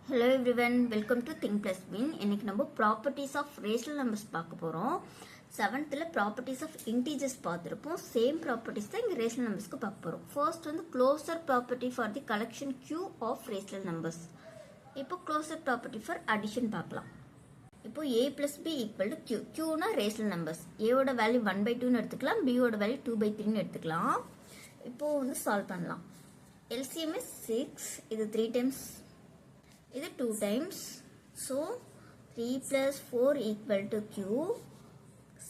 Hello everyone, welcome to Think Plus Win. இன்னைக்கு நம்ம properties of rational numbers பார்க்க போறோம். 7th ப்ராப்பர்ட்டிஸ் ஆஃப் இன்டீஜர்ஸ் பார்த்துருப்போம். சேம் ப்ராப்பர்ட்டிஸ் தான் இங்கே ரேஷனல் நம்பர்ஸ்க்கு பார்க்க போறோம். ஃபர்ஸ்ட் வந்து closure property for the collection Q of rational numbers. இப்போ க்ளோசர் ப்ராப்பர்ட்டி ஃபார் அடிஷன் பார்க்கலாம். இப்போ a plus b equal to q. qனா ரேஷனல் நம்பர்ஸ். a ஓட வேல்யூ 1/2ன்னு எடுத்துக்கலாம், b ஓட வேல்யூ 2/3ன்னு எடுத்துக்கலாம். இப்போ வந்து சால்வ் பண்ணலாம். LCM is 6, இது 3 times, இது 2 times. So 3 plus 4 equal to q,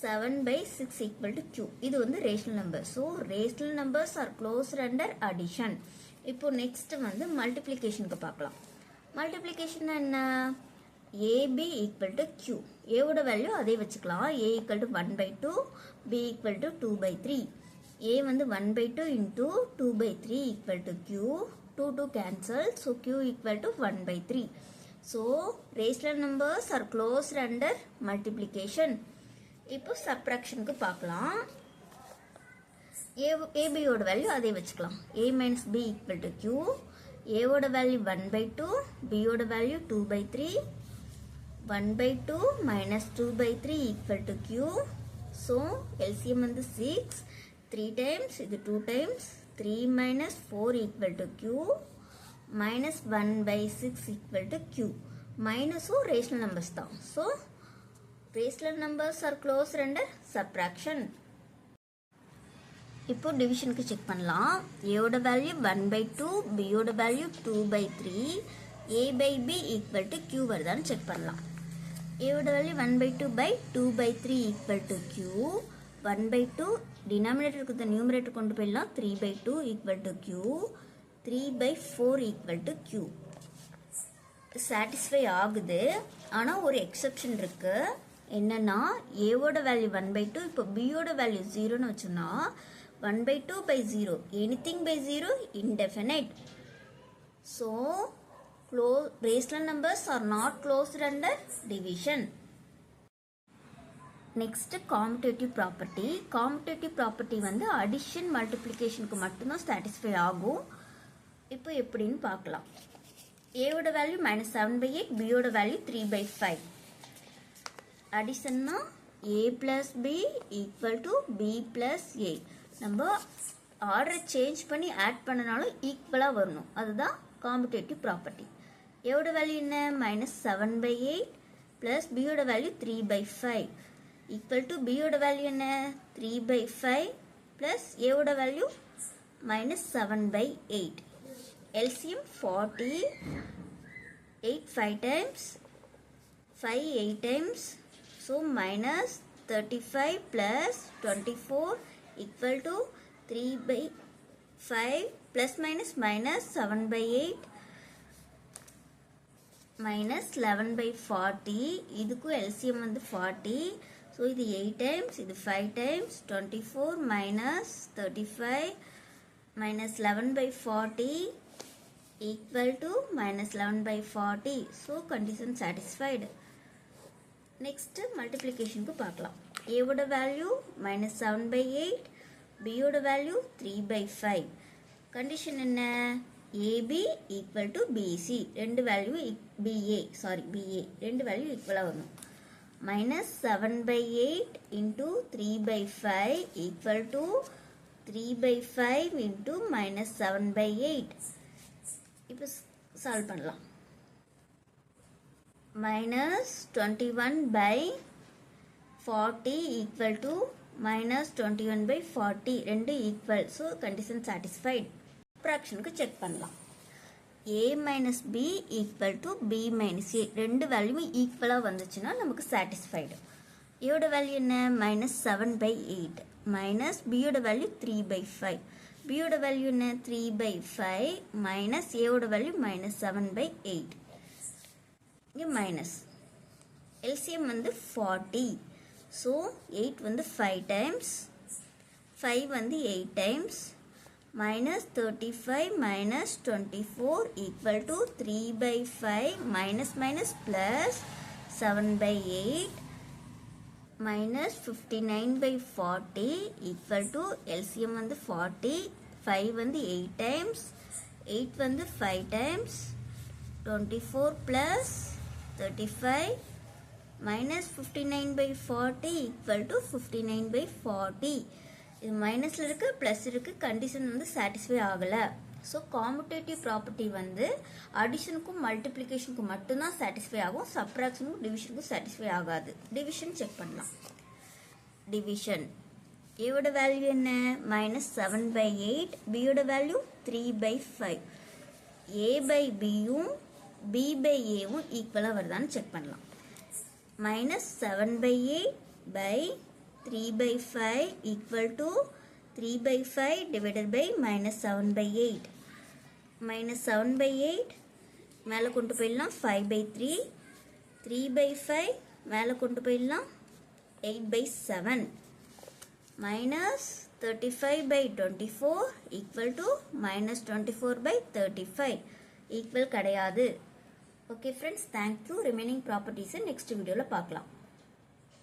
7/6 equal to q. இது வந்து rational number. So rational numbers are closed under addition. இப்போ next வந்து மல்டிப்ளிகேஷனுக்கு பார்க்கலாம். மல்டிப்ளிகேஷன் என்ன? ab equal to q. a ஓட வேல்யூ அதே வச்சுக்கலாம். a equal to 1/2, b equal to 2/3. a வந்து 1/2 into 2/3 equal to q. 2 cancel, so q equal to 1/3. So rational numbers are closed under multiplication. இப்போ subtractionக்கு பார்க்கலாம். ab ஓட value அதே வச்சுக்கலாம். a minus b equal to q. a ஓட value 1/2, b ஓட value 2/3. 1/2 minus 2/3 equal to q. So LCM வந்து 6. 3 times, இது 2 times. 3 minus 4 equal to q, minus 1/6 equal to q. Minus or rational numbers தான். So, rational numbers are closed under subtraction. இப்போ divisionக்கு check பண்ணலாம். a ஓட value 1/2, b ஓட value 2/3, a by b equal to q வருதான்னு check பண்ணலாம். a ஓட value 1/2 by 2/3 equal to q. 1/2 denominator க்கு numerator கொண்டு போயிடலாம். 3/2 equal to q. 3/4 equal to q. satisfy ஆகுது. ஆனா ஒரு எக்ஸெப்ஷன் இருக்கு. என்னன்னா a ஓட வேல்யூ 1/2, இப்போ b ஓட வேல்யூ 0ன்னு வச்சோம்னா 1/2 by 0, anything by 0 indefinite. So rational numbers are not closed under division. Next commutative property. Commutative property வந்து addition multiplicationக்கு மட்டும்தான் satisfy ஆகும். இப்போ எப்படின்னு பார்க்கலாம். a ஓட வேல்யூ -7/8, b ஓட value 3/5. அடிஷன்னா a plus b equal to b plus a. நம்ம ஆர்டரை சேஞ்ச் பண்ணி ஆட் பண்ணனாலும் ஈக்குவலா வரணும். அதுதான் commutative property. a ஓட வேல்யூ என்ன? -7/8 plus b ஓட வேல்யூ 3/5 equal to b ஓட வேல்யூ என்ன? 3/5 plus a ஓட value -7/8. LCM 40. 8 5 times, 5 8 times. So minus 35 plus 24 equal to 3/5 plus minus 7/8 minus 11/40. இதுக்கு LCM வந்து 40. So இது 8 times, இது 5 times. 24 minus 35 minus 11/40 equal to minus 11/40. So condition satisfied. Next multiplication க்கு பார்க்கலாம். a ஓட வேல்யூ -7/8, b ஓட value 3/5. Condition என்ன? ab equal to bc. ரெண்டு வேல்யூ ba ரெண்டு வேல்யூ ஈக்குவலா வரணும். -7/8 into 3/5 equal to 3/5 into -7/8. இப்போ சால்வ் பண்ணலாம். -21/40 equal to -21/40. ரெண்டு ஈக்குவல். So condition satisfied. ஃப்ராக்ஷனுக்கு செக் பண்ணலாம். a minus b equal to b minus a. ரெண்டு வேல்யூ ஈக்குவலா வந்துச்சுன்னா நமக்கு சாட்டிஸ்ஃபைடு. a ஓட வேல்யூ என்ன? -7/8 minus b ஓட வேல்யூ 3/5. b ஓட வேல்யூ என்ன? 3/5 minus a ஓட வேல்யூ -7/8. இங்க மைனஸ். LCM வந்து 40. so 8 வந்து 5 times, 5 வந்து 8 times. minus 35 minus 24 equal to 3/5 minus plus 7/8 minus 59/40 equal to LCM வந்து 40. 5 வந்து 8 times, 8 வந்து 5 times. 24 plus 35 minus 59 by 40 equal to 59 by 40. இது மைனஸில் இருக்குது ப்ளஸ் இருக்குது, கண்டிஷன் வந்து சாட்டிஸ்ஃபை ஆகலை. ஸோ காம்படேட்டிவ் ப்ராப்பர்ட்டி வந்து அடிஷனுக்கும் மல்டிப்ளிகேஷனுக்கும் மட்டும்தான் சாட்டிஸ்ஃபை ஆகும், சப்ராக்ஷனுக்கும் டிவிஷனுக்கும் சாட்டிஸ்ஃபை ஆகாது. டிவிஷன் செக் பண்ணலாம். டிவிஷன் ஏவோட வேல்யூ என்ன? -7/8, பியோட value 3/5. a by bயும் b by aவும் ஈக்குவலாக வருதான்னு செக் பண்ணலாம். -7/8 by 3/5 equal to 3/5 divided by -7/8. -7/8 மேலே கொண்டு போயிடலாம் 5/3, 3/5 மேலே கொண்டு போயிடலாம் 8/7. -35/24 equal to -24/35 ஈக்குவல் கிடையாது. Okay friends, thank you. ரிமைனிங் ப்ராப்பர்ட்டிஸை நெக்ஸ்ட் வீடியோவில் பார்க்கலாம்.